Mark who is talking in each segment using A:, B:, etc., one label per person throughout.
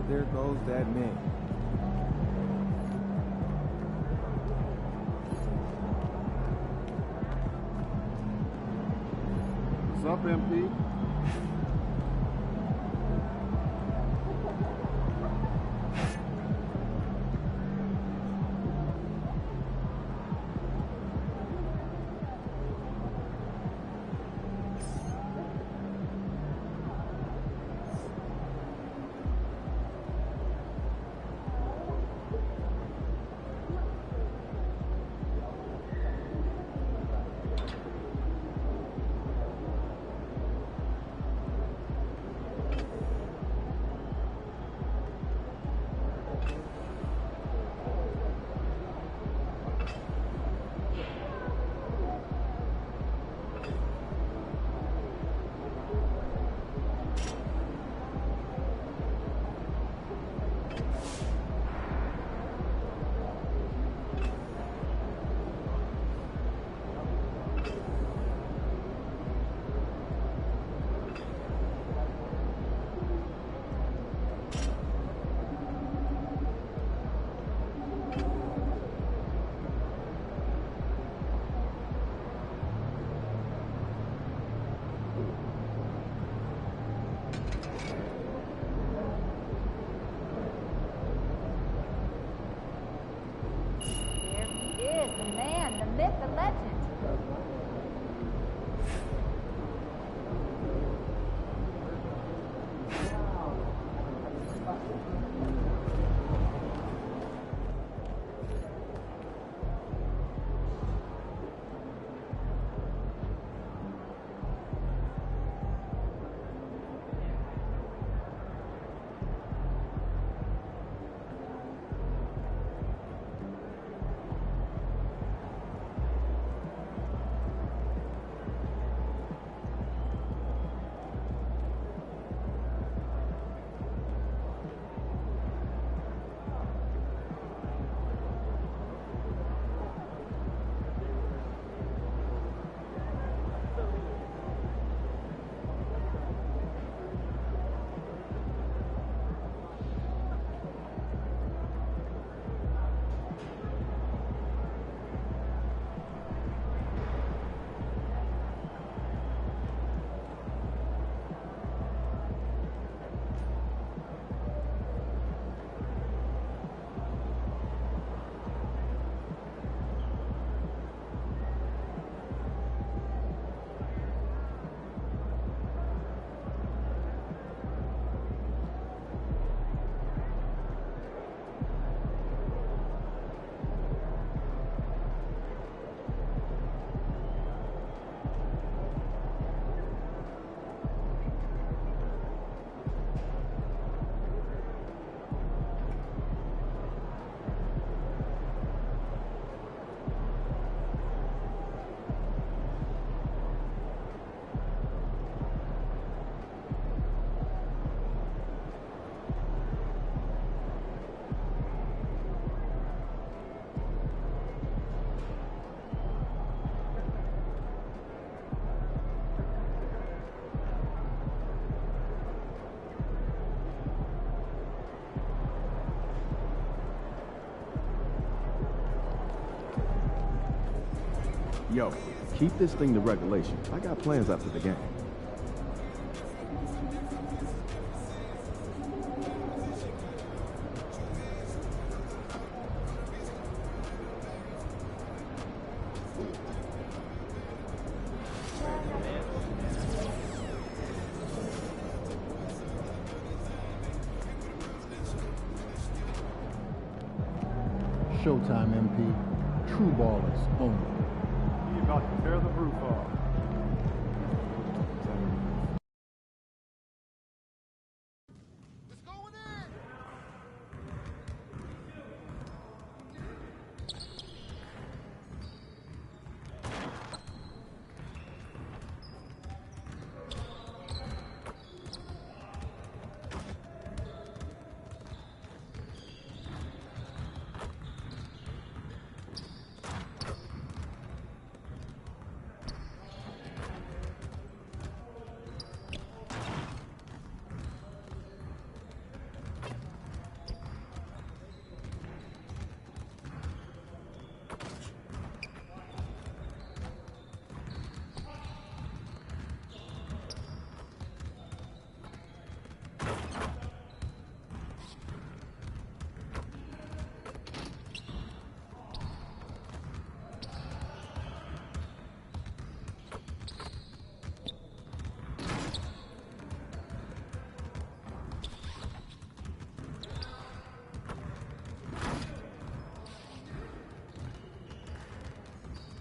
A: There goes that man. What's up, MP?
B: Yo, keep this thing to regulation. I got plans after the game.
C: Showtime, MP. True ballers only.
A: He about to tear the roof off.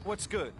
D: What's good?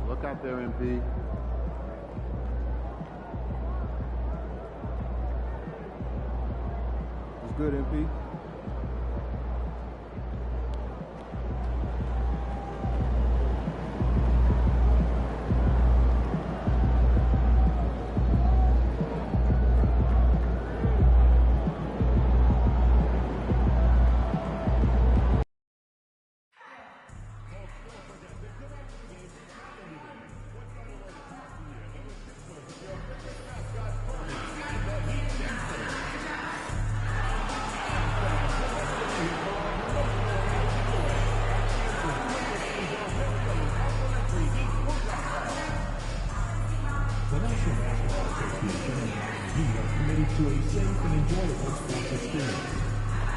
A: Look out there, MP. What's good, MP?
E: To a safe and enjoyable sports experience.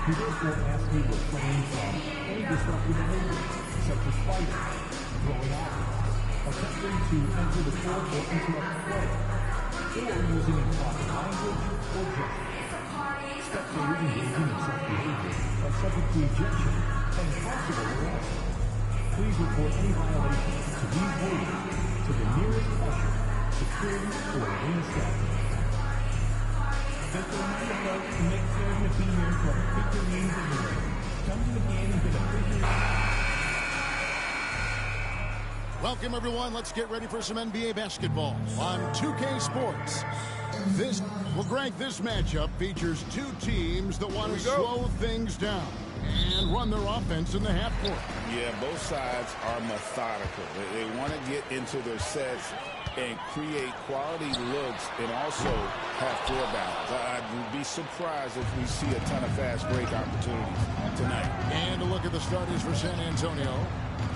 E: He therefore asked me to refrain from any disruptive behavior, such as fighting, throwing objects, attempting to enter the court or interrupt play, or using improper language or gestures. Spectators engaging in such behavior are subject to ejection and possible arrest. Please report any violations to these rules to the nearest usher, security, or arena staff. Just a reminder, folks, to make sure you're being here for a quicker means of the race. Come to the game and get a quicker.
F: Welcome, everyone. Let's get ready for some NBA basketball on 2K Sports. Greg, this matchup features two teams that want to slow things down and run their offense in the half court.
G: Yeah, both sides are methodical. They want to get into their sets and create quality looks and also have floor balance. I'd be surprised if we see a ton of fast break opportunities tonight.
F: And a look at the starters for San Antonio.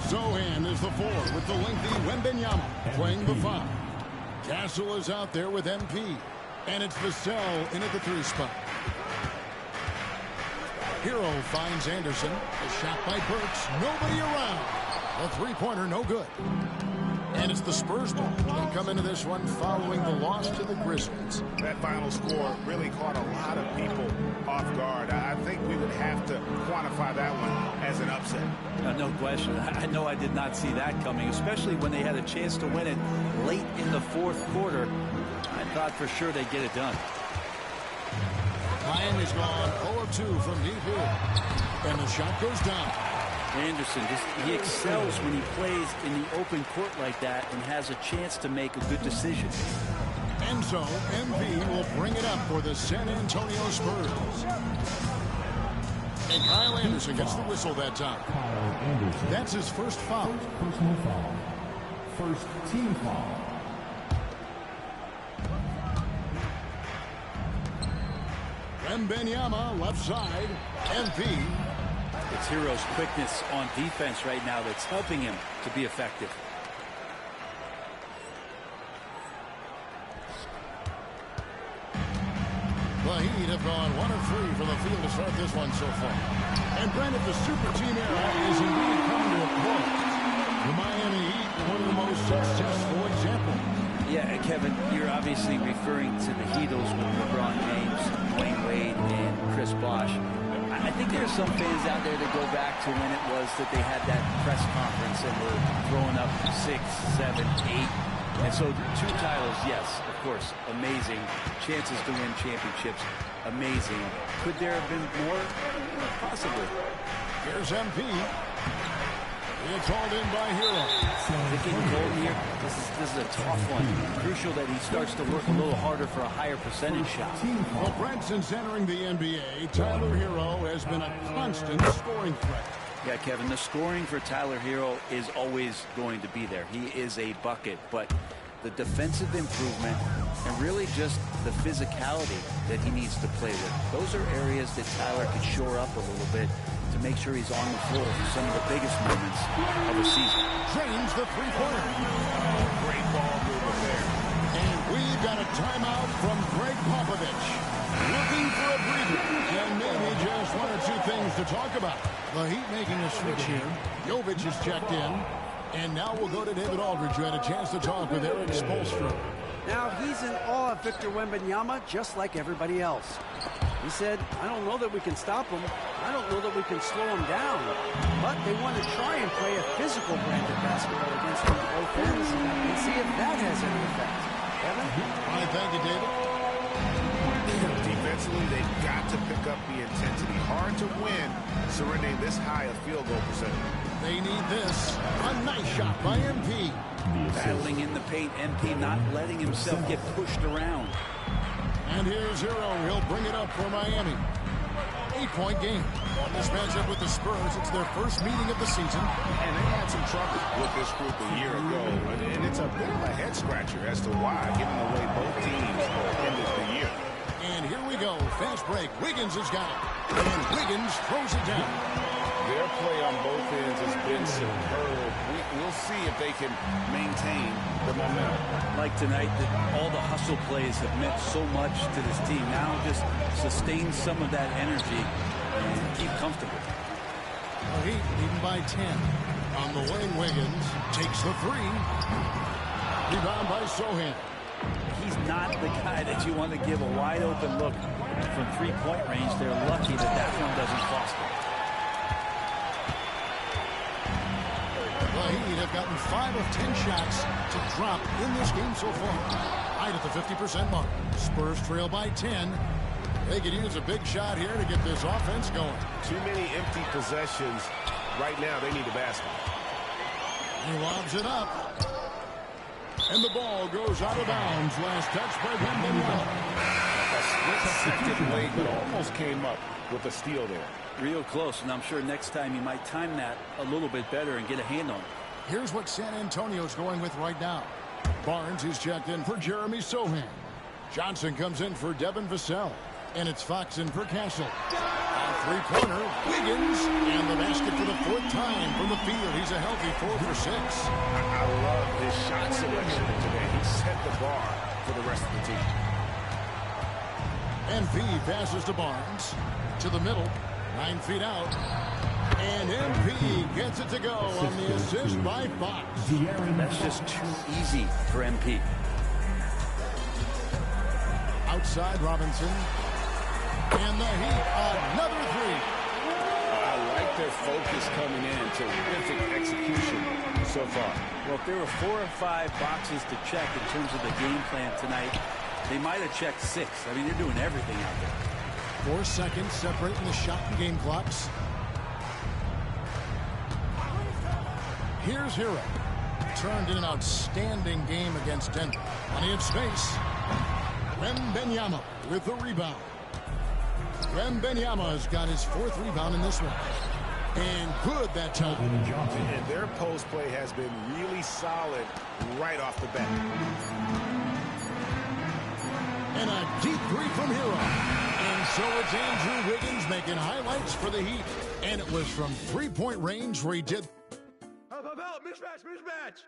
F: Zohan is the 4 with the lengthy Wembanyama playing the 5. Castle is out there with MP. And it's Vassell in at the 3 spot. Hero finds Anderson. A shot by Burks. Nobody around. A three-pointer, no good. And it's the Spurs ball. They come into this one following the loss to the Grizzlies.
G: That final score really caught a lot of people off guard. I think we would have to quantify that one as an upset.
D: No question. I know I did not see that coming, especially when they had a chance to win it late in the fourth quarter. I thought for sure they'd get it done.
F: Miami's gone 0-2 from deep here. And the shot goes down.
D: Anderson, he excels when he plays in the open court like that and has a chance to make a good decision.
F: And so, MV will bring it up for the San Antonio Spurs. And Kyle Anderson gets the whistle that time.
E: Kyle Anderson.
F: That's his first foul.
E: First personal foul. First team foul.
F: Wembanyama left side. MV.
D: It's Hero's quickness on defense right now that's helping him to be effective.
F: The Heat have gone 1 of 3 from the field to start this one so far. And Brandon, the super team era is indeed coming to a close. The Miami Heat, one of the most successful examples.
D: Yeah, Kevin, you're obviously referring to the Heatles with LeBron James, Dwayne Wade, and Chris Bosh. I think there are some fans out there that go back to when it was that they had that press conference and were throwing up 6, 7, 8. And so 2 titles, yes, of course, amazing. Chances to win championships, amazing. Could there have been more? Possibly.
F: Here's MP. Being called in by Hero.
D: Is it getting cold here? This is a tough one. Crucial that he starts to work a little harder for a higher percentage shot.
F: Well, Brent, since entering the NBA, Tyler Hero has been a constant scoring threat.
D: Yeah, Kevin, the scoring for Tyler Hero is always going to be there. He is a bucket, but the defensive improvement and really just the physicality that he needs to play with. Those are areas that Tyler could shore up a little bit to make sure he's on the floor for some of the biggest moments of the season.
F: Drains the three-pointer.
G: Great ball movement there.
F: And we've got a timeout from Greg Popovich. Looking for a breather. And maybe just one or two things to talk about. The Heat making a switch here. Jovic is checked in. And now we'll go to David Aldridge, who had a chance to talk with Eric Spoelstra.
H: Now, he's in awe of Victor Wembanyama, just like everybody else. He said, I don't know that we can stop him. I don't know that we can slow him down. But they want to try and play a physical brand of basketball against him on both ends and see if that has any effect. Kevin?
F: All right, thank you, David.
G: Defensively, they've got to pick up the intensity. Hard to win surrendering this high a field goal percentage.
F: They need this. A nice shot by MP.
D: Battling in the paint, MP not letting himself get pushed around.
F: And here's Hero. He'll bring it up for Miami. 8-point game. This matchup with the Spurs, it's their first meeting of the season.
G: And they had some trouble with this group a year ago. And it's a bit of a head-scratcher as to why, given the way both teams ended the year.
F: And here we go. Fast break. Wiggins has got it. And Wiggins throws it down.
G: Their play on both ends has been superb. We'll see if they can maintain the momentum.
D: Like tonight, that all the hustle plays have meant so much to this team. Now just sustain some of that energy and keep comfortable.
F: The Heat leading by 10. On the wing, Wiggins takes the three. Rebound by Sohan.
D: He's not the guy that you want to give a wide-open look from three-point range. They're lucky that that one doesn't foster.
F: The Heat have gotten 5 of 10 shots to drop in this game so far. Right at the 50% mark. Spurs trail by 10. They could use a big shot here to get this offense going.
G: Too many empty possessions. Right now, they need a basket.
F: He lobs it up. And the ball goes out of bounds. Last touch by Wembanyama.
G: A split-second late, but almost came up with a steal there.
D: Real close, and I'm sure next time you might time that a little bit better and get a hand on it.
F: Here's what San Antonio's going with right now. Barnes is checked in for Jeremy Sohan. Johnson comes in for Devin Vassell. And it's Fox in for Castle. On three-pointer, Wiggins. And the basket for the 4th time from the field. He's a healthy 4 for 6.
G: I love his shot selection today. He set the bar for the rest of the team.
F: MP passes to Barnes. To the middle. 9 feet out. And MP gets it to go on the assist by Fox.
D: That's just too easy for MP.
F: Outside Robinson. And the Heat, another three.
G: I like their focus coming in. Terrific execution so far.
D: Well, if there were 4 or 5 boxes to check in terms of the game plan tonight, they might have checked 6. I mean, they're doing everything out there.
F: 4 seconds separating the shot and game clocks. Here's Hero. Turned in an outstanding game against Denver. Plenty of space. Wembanyama with the rebound. Wembanyama has got his 4th rebound in this one. And good that time.
G: And their post play has been really solid right off the bat.
F: And a deep three from Hero. And so it's Andrew Wiggins making highlights for the Heat. And it was from three-point range where he did.
A: Mismatch!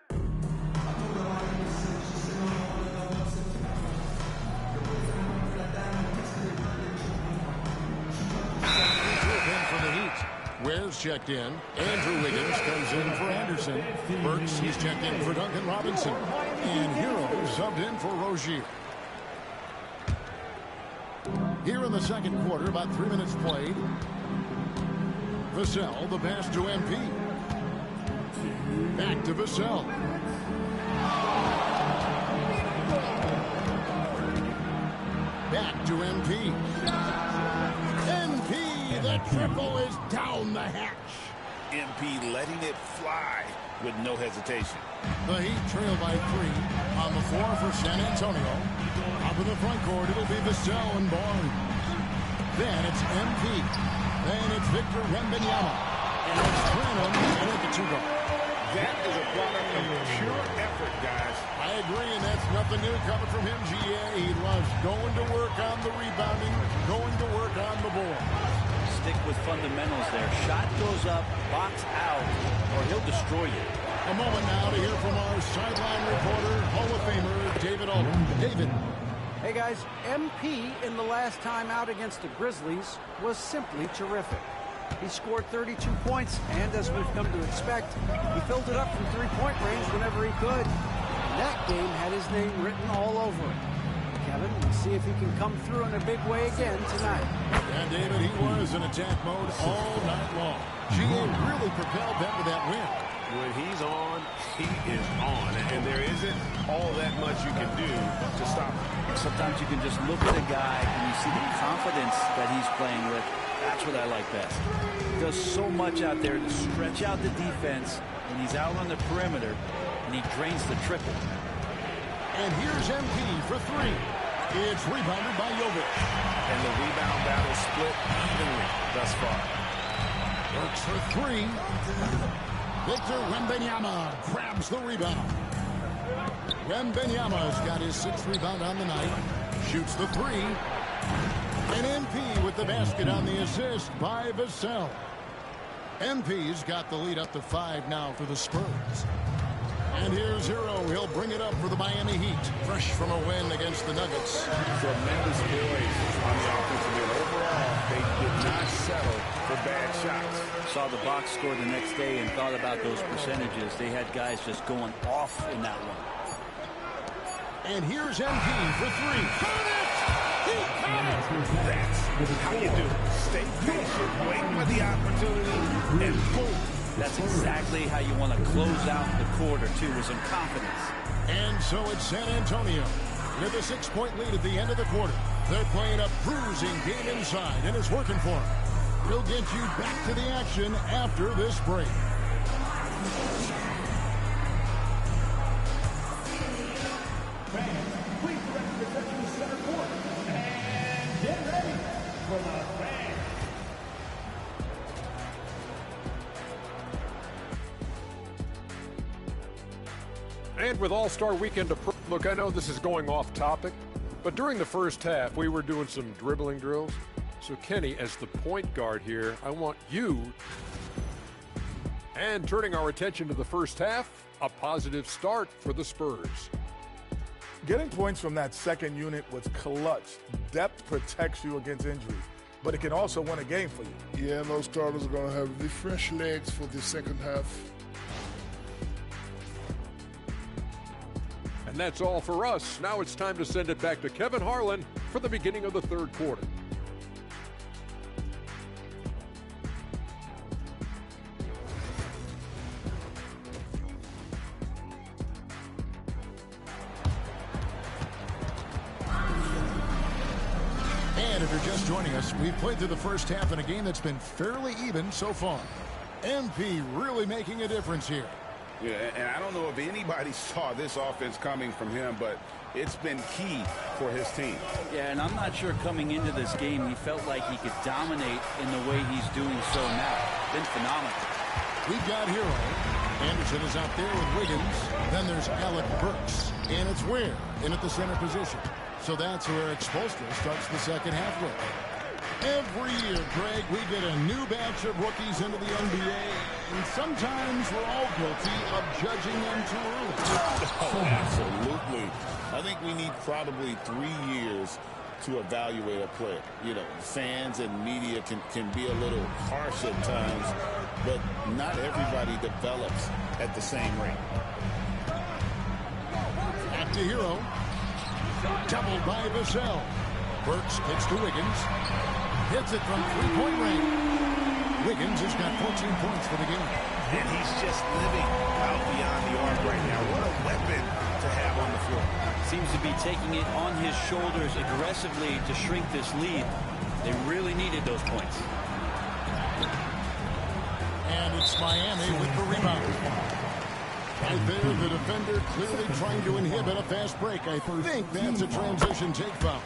F: For the Heat. Ware's checked in. Andrew Wiggins comes in for Anderson. Burks, he's checked in for Duncan Robinson. And Hero subbed in for Rozier. Here in the second quarter, about 3 minutes played. Vassell, the pass to MP. Back to Vassell. Back to MP. MP, the triple is down the hatch.
G: MP letting it fly with no hesitation.
F: The Heat trail by 3 on the floor for San Antonio. Up in the front court, it'll be Vassell and Barnes. Then it's MP. Then it's Victor Wembanyama. And it's Branham and at the 2-guard.
G: That is a product of pure effort, guys.
F: I agree, and that's nothing new coming from him, GA. He loves going to work on the rebounding, going to work on the board.
D: Stick with fundamentals there. Shot goes up, box out, or he'll destroy you.
F: A moment now to hear from our sideline reporter, Hall of Famer David Alden. David.
H: Hey guys, MP in the last time out against the Grizzlies was simply terrific. He scored 32 points, and as we've come to expect, he filled it up from three-point range whenever he could. And that game had his name written all over it. Kevin, we'll see if he can come through in a big way again tonight.
F: And David, he was in attack mode all night long. GA really propelled them to that win.
I: When he's on, he is on. And there isn't all that much you can do to stop him.
D: Sometimes you can just look at a guy and you see the confidence that he's playing with. That's what I like best. He does so much out there to stretch out the defense when he's out on the perimeter, and he drains the triple.
F: And here's MP for three. It's rebounded by Jovic.
I: And the rebound battle split evenly thus far.
F: Works for three. Victor Wembanyama grabs the rebound. Wembanyama's got his sixth rebound on the night. Shoots the three. And MP with the basket on the assist by Vassell. MP's got the lead up to 5 now for the Spurs. And here's Hero. He'll bring it up for the Miami Heat. Fresh from a win against the Nuggets.
G: Tremendous poise on the offensive end. Overall, they did not settle for bad shots.
D: Saw the box score the next day and thought about those percentages. They had guys just going off in that one.
F: And here's MP for three. Count it! He counted!
G: That's how you do it. Stay patient, wait for the opportunity, and boom.
D: That's exactly how you want to close out the quarter, too, with some confidence.
F: And so it's San Antonio with a 6-point lead at the end of the quarter. They're playing a bruising game inside, and it's working for them. We'll get you back to the action after this break.
E: Fans, please direct your attention to center court. And get ready for the fans.
J: And with All-Star Weekend, look, I know this is going off topic, but during the first half, we were doing some dribbling drills. So, Kenny, as the point guard here, I want you, and turning our attention to the first half, a positive start for the Spurs.
K: Getting points from that second unit was clutch. Depth protects you against injuries, but it can also win a game for you.
L: Yeah, those starters are going to have the fresh legs for the second half.
J: And that's all for us. Now it's time to send it back to Kevin Harlan for the beginning of the third quarter.
F: And if you're just joining us, we've played through the first half in a game that's been fairly even so far. MP really making a difference here.
G: Yeah, and I don't know if anybody saw this offense coming from him, but it's been key for his team.
D: Yeah, and I'm not sure coming into this game he felt like he could dominate in the way he's doing so now. Been phenomenal.
F: We've got Hero. Anderson is out there with Wiggins. Then there's Alec Burks. And it's Ware in at the center position. So that's where Expulstra starts the second half with. Every year, Greg, we get a new batch of rookies into the NBA, and sometimes we're all guilty of judging them too early.
G: Oh, absolutely. I think we need probably 3 years to evaluate a player. You know, fans and media can be a little harsh at times, but not everybody develops at the same rate.
F: Back to Hero. Doubled by Vassell. Burks kicks to Wiggins. Hits it from three-point range. Wiggins has got 14 points for the game.
I: And he's just living out beyond the arc right now. What a weapon to have on the floor.
D: Seems to be taking it on his shoulders aggressively to shrink this lead. They really needed those points.
F: And it's Miami with the rebound. Right there, the defender clearly trying to inhibit a fast break. I think that's a transition take foul.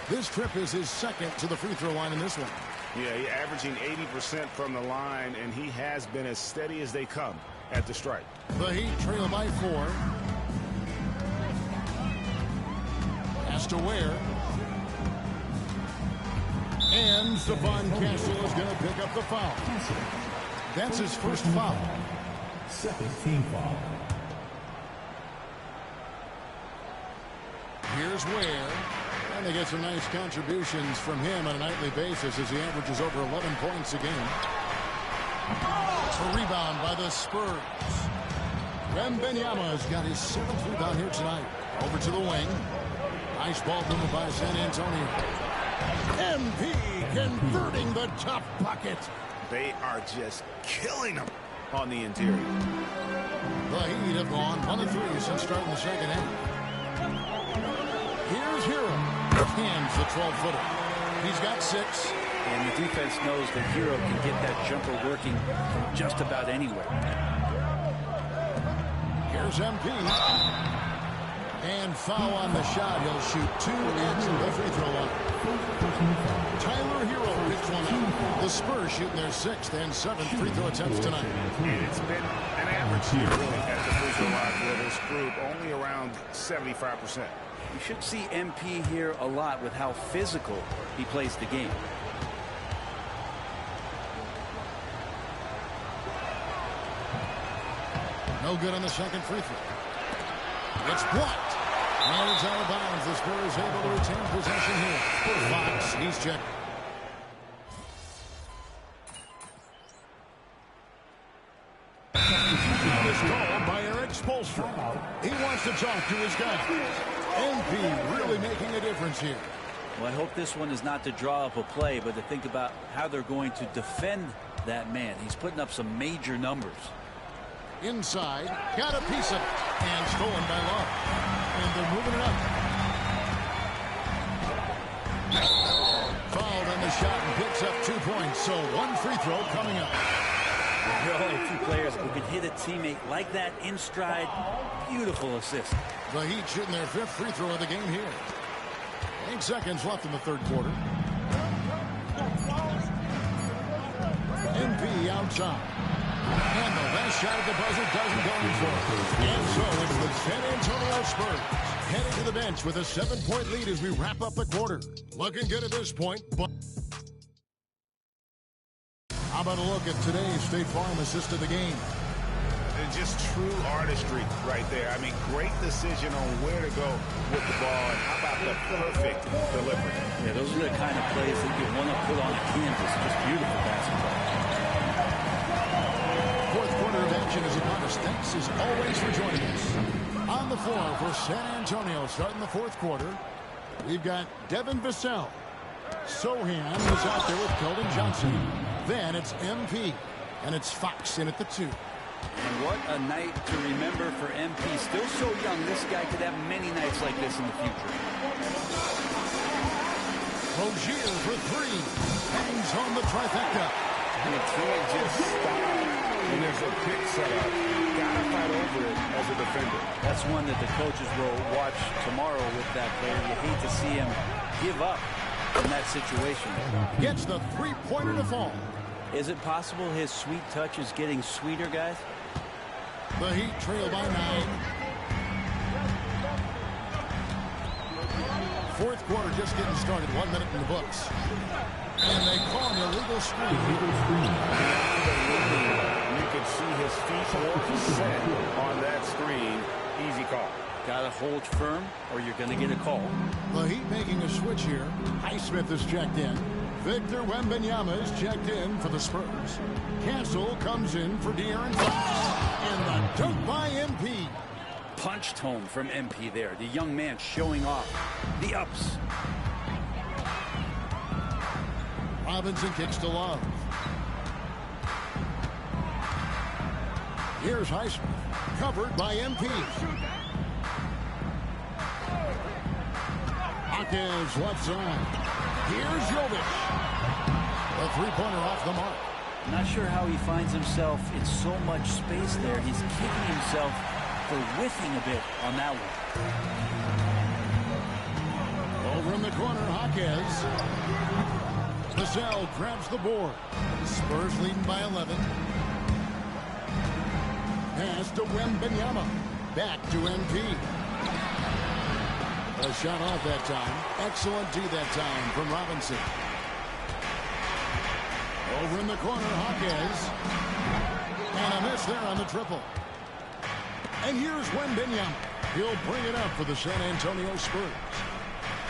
F: This trip is his second to the free throw line in this one.
I: Yeah, he's averaging 80% from the line, and he has been as steady as they come at the stripe.
F: The Heat trail by 4. Pass to Ware. And Stephon Castle is going to pick up the foul. That's his first foul.
E: Second team foul.
F: Here's Ware. And they get some nice contributions from him on a nightly basis as he averages over 11 points a game. A rebound by the Spurs. Wembanyama has got his 7th rebound here tonight. Over to the wing. Nice ball movement by San Antonio. MP converting the tough bucket.
I: They are just killing them on the interior.
F: The Heat have gone 1 of 3 since starting the second half. Here's Hero. Hands the 12-footer. He's got 6.
D: And the defense knows that Hero can get that jumper working from just about anywhere.
F: Here's MP. And foul on the shot. He'll shoot 2 at the free throw line. Tyler Hero picks one up. The Spurs shooting their 6th and 7th free throw attempts tonight.
I: It's been an average year, really, at the free throw line for this group. Only around 75%.
D: You should see MP here a lot with how physical he plays the game.
F: No good on the second free throw. It's blocked. And it's out of bounds. The Spurs able to retain possession here. For Fox, he's checked. Is called by Eric Spoelstra. He wants to talk to his guy. MP really making a difference here.
D: Well, I hope this one is not to draw up a play, but to think about how they're going to defend that man. He's putting up some major numbers.
F: Inside, got a piece of it, and stolen by Love. And they're moving it up. Fouled on the shot and picks up 2 points, so 1 free throw coming up.
D: There are only 2 players who can hit a teammate like that in stride. Beautiful assist.
F: The Heat shooting their 5th free throw of the game here. 8 seconds left in the 3rd quarter. MP outside. And the last shot at the buzzer doesn't go in for. And so it's the San Antonio Spurs heading to the bench with a 7-point lead as we wrap up the quarter. Looking good at this point, but how about a look at today's State Farm assist of the game?
I: It's just true artistry right there. I mean, great decision on where to go with the ball. And how about the perfect delivery?
D: Yeah, those are the kind of plays that you want to put on a canvas. Just beautiful basketball.
F: 4th quarter of action is upon us. Thanks as always for joining us. On the floor for San Antonio starting the 4th quarter, we've got Devin Vassell. Sohan is out there with Keldon Johnson. Then it's MP. And it's Fox in at the 2.
D: And what a night to remember for MP. Still so young, this guy could have many nights like this in the future.
F: Rozier for 3. Hangs home the trifecta.
I: You can't just stop when there's a pick set up. You gotta fight over it as a defender.
D: That's one that the coaches will watch tomorrow with that player. You hate to see him give up in that situation.
F: Gets the 3-pointer to fall.
D: Is it possible his sweet touch is getting sweeter, guys?
F: The Heat trail by 9. 4th quarter just getting started. 1 minute in the books. And they call an illegal screen.
I: You can see his feet were set on that screen. Easy call.
D: Got to hold firm or you're going to get a call.
F: The Heat making a switch here. Highsmith is checked in. Victor Wembanyama is checked in for the Spurs. Castle comes in for De'Aaron Fox. And the dunk by MP.
D: Punched home from MP there. The young man showing off the ups.
F: Robinson kicks to Love. Here's Highsmith. Covered by MP. Hawkins left side. Here's Jovic. A 3-pointer off the mark.
D: Not sure how he finds himself in so much space there. He's kicking himself for whiffing a bit on that one.
F: Over in the corner, Hawkins. Vassell grabs the board. The Spurs leading by 11. Pass to Wembanyama. Back to MP. A shot off that time. Excellent D that time from Robinson. Over in the corner, Hawkes. And a miss there on the triple. And here's Wembanyama. He'll bring it up for the San Antonio Spurs.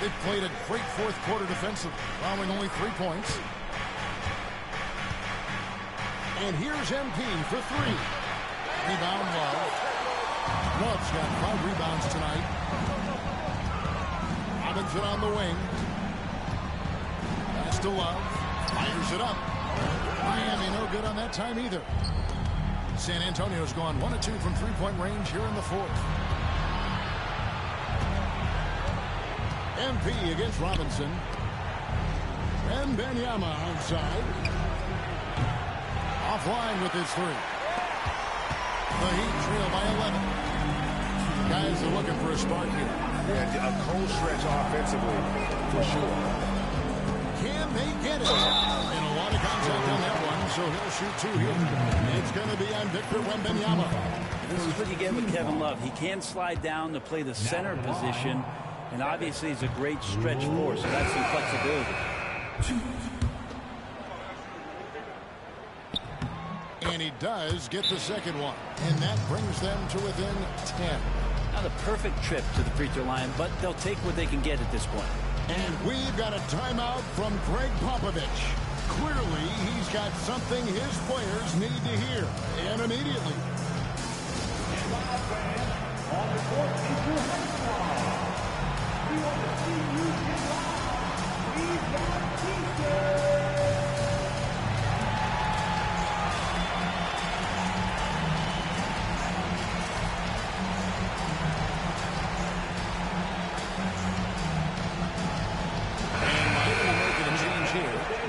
F: They've played a great fourth quarter defensively, allowing only 3 points. And here's MP for 3. Rebound, Love. Love's got 5 rebounds tonight. Robinson on the wing. Pass to Love. Fires it up. Miami no good on that time either. San Antonio's gone 1 of 2 from 3-point range here in the fourth. MP against Robinson. Wembanyama outside. Offline with his 3. The Heat trail by 11. Guys are looking for a spark here.
I: Yeah, a cold stretch offensively, for sure.
F: Can they get it? And a lot of contact on that one, so he'll shoot 2 here. It's going to be on Victor Wembanyama.
D: This is what you get with Kevin Love. He can slide down to play the center position, and obviously he's a great stretch force, so that's some flexibility.
F: And he does get the second one, and that brings them to within 10.
D: Not a perfect trip to the free throw line, but they'll take what they can get at this point.
F: And we've got a timeout from Greg Popovich. Clearly, he's got something his players need to hear, and immediately.
E: On the court is your head squad. We want to see you get live. We've got T-shirts.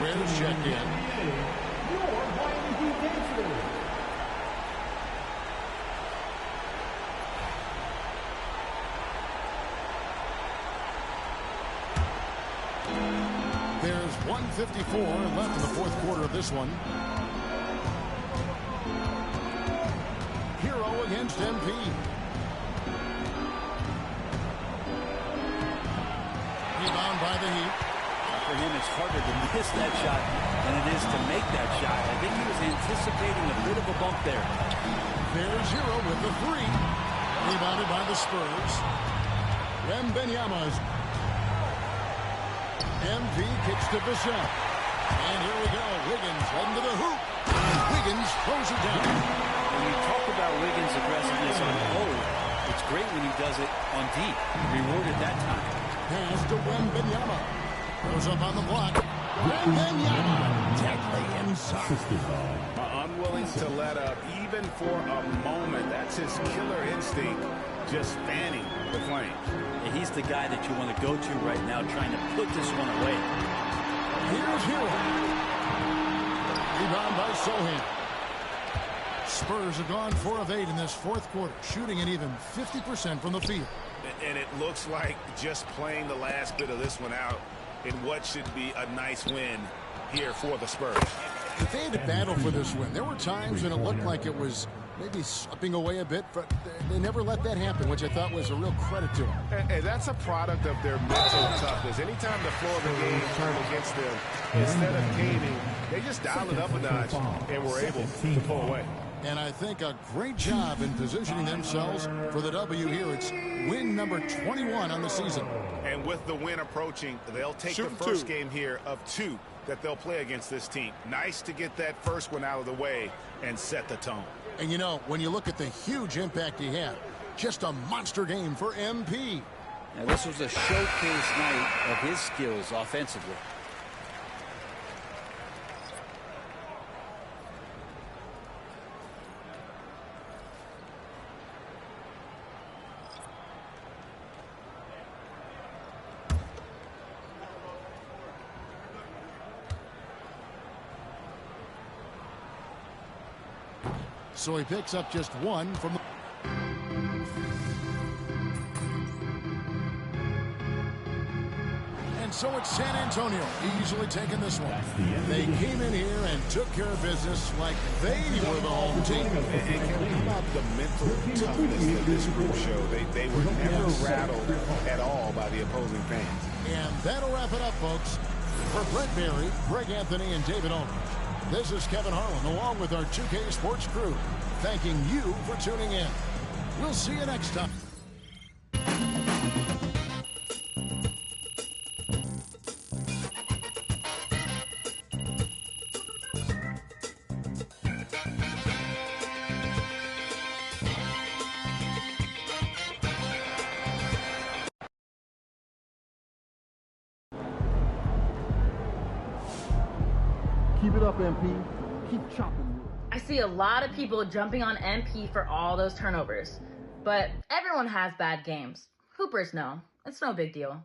F: Reds check in.
E: Your Miami Heat Dancers.
F: There's 1:54 left in the fourth quarter of this one. Hero against MP. Rebound by the Heat.
D: For him, it's harder to miss that shot than it is to make that shot. I think he was anticipating a bit of a bump there.
F: There's Hero with the 3. Rebounded by the Spurs. Wembanyama's. MP kicks to Bissell. And here we go. Wiggins heading to the hoop. And Wiggins throws it down.
D: When you talk about Wiggins' aggressiveness on the hold, it's great when he does it on deep. Rewarded that time.
F: Pass to Wembanyama. Goes up on the block. Wembanyama deadly inside.
I: Unwilling to let up even for a moment. That's his killer instinct, just fanning the flames.
D: Yeah, he's the guy that you want to go to right now, trying to put this one away.
F: Here's Hero. Rebound by Sohan. Spurs have gone 4 of 8 in this fourth quarter, shooting an even 50% from the field.
I: And it looks like just playing the last bit of this one out in what should be a nice win here for the Spurs.
F: But they had to battle for this win. There were times when it looked like it was maybe slipping away a bit, but they never let that happen, which I thought was a real credit to them.
I: And that's a product of their mental toughness. Anytime the flow of the game turned against them, instead of caving, they just dialed it up a notch and were able to pull away.
F: And I think a great job in positioning themselves for the W here. It's win number 21 on the season.
I: And with the win approaching, they'll take the first game here of 2 that they'll play against this team. Nice to get that first one out of the way and set the tone.
F: And you know, when you look at the huge impact he had, just a monster game for MP.
D: Now this was a showcase night of his skills offensively.
F: So he picks up just 1 from the... And so it's San Antonio easily taking this one. They came in here and took care of business like they were the home team.
I: And how about the mental toughness that this group showed? They were never rattled at all by the opposing fans.
F: And that'll wrap it up, folks. For Brett Berry, Greg Anthony, and David Ulrich, This is Kevin Harlan along with our 2K Sports crew, thanking you for tuning in. We'll see you next time.
C: Keep it up, MP. Keep chopping.
M: I see a lot of people jumping on MP for all those turnovers. But everyone has bad games. Hoopers know. It's no big deal.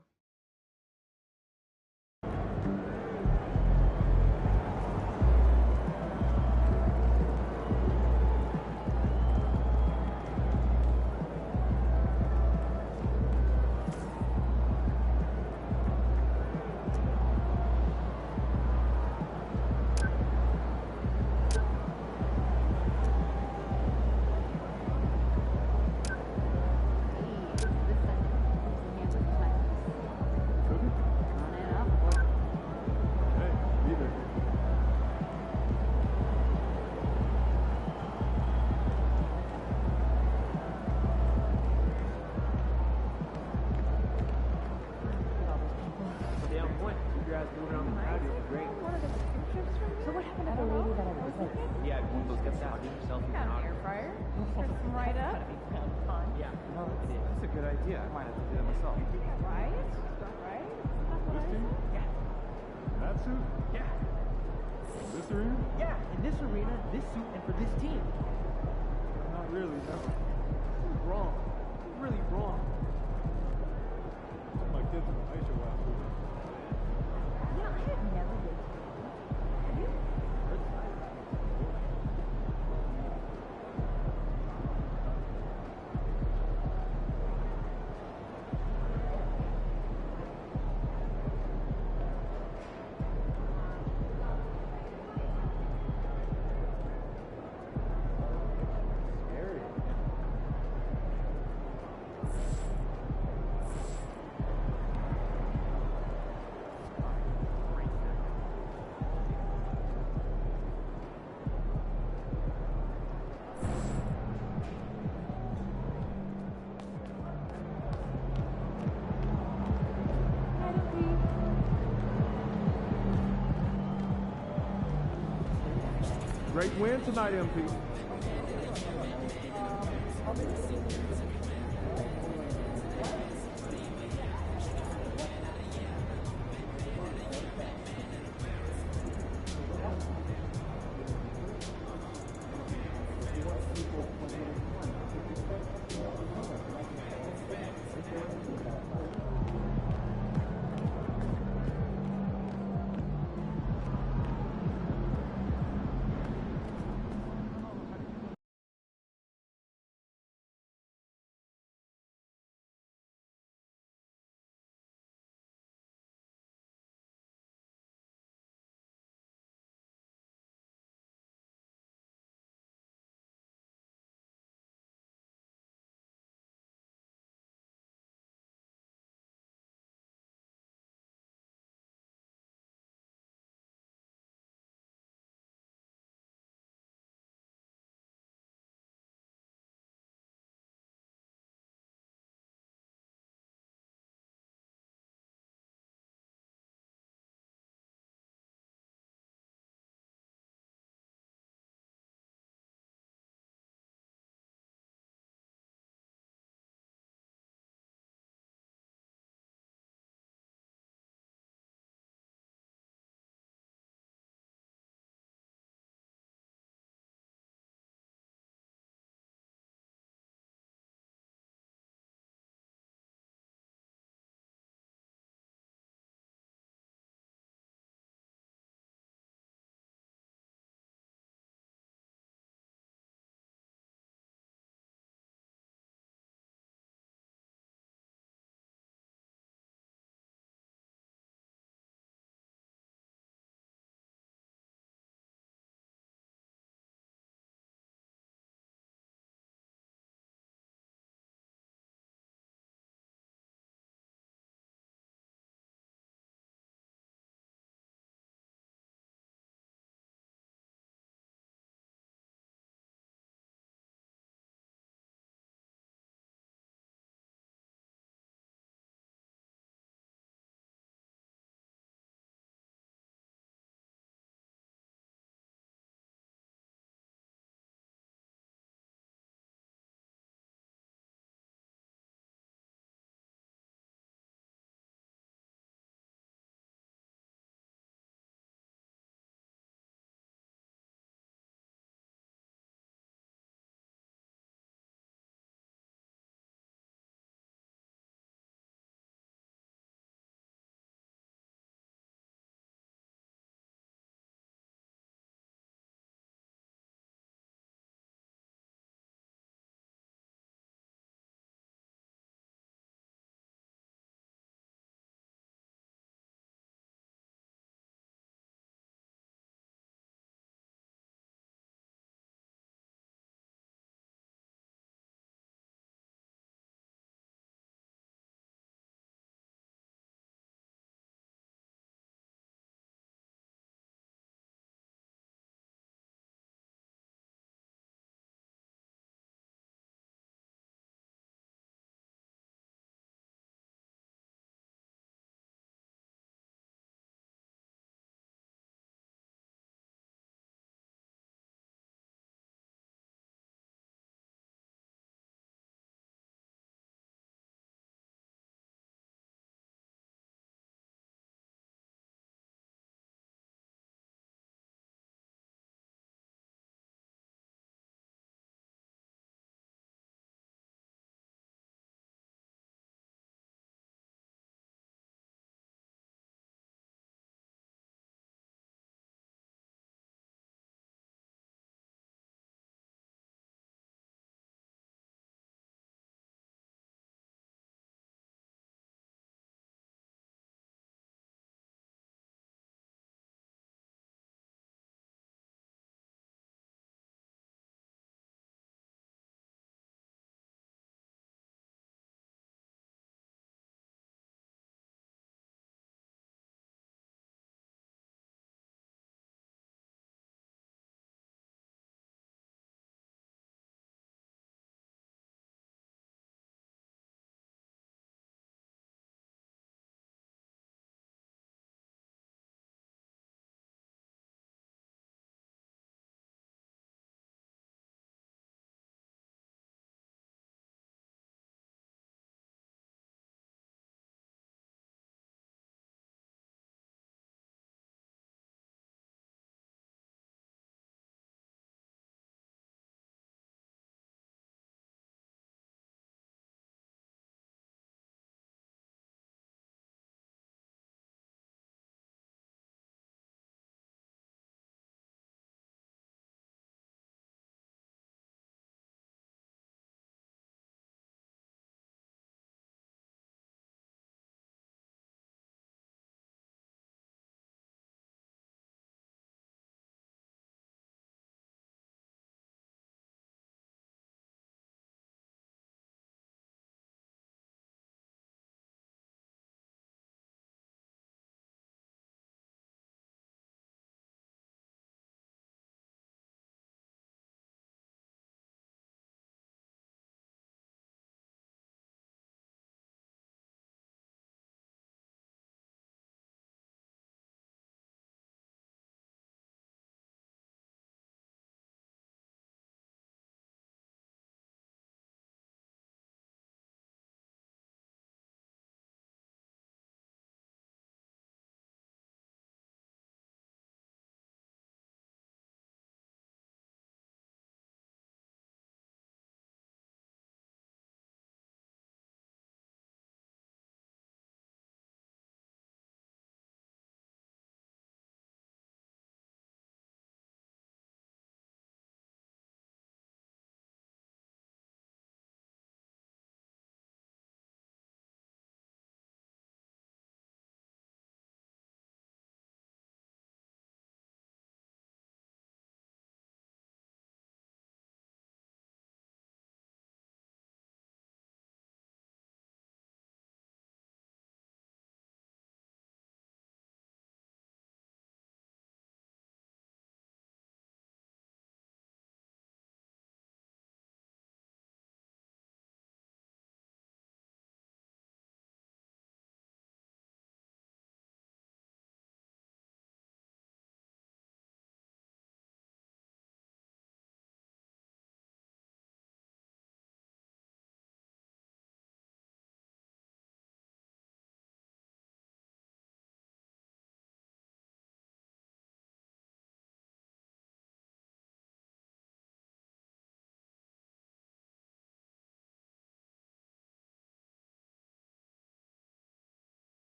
B: Great win tonight, MP.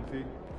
A: MP.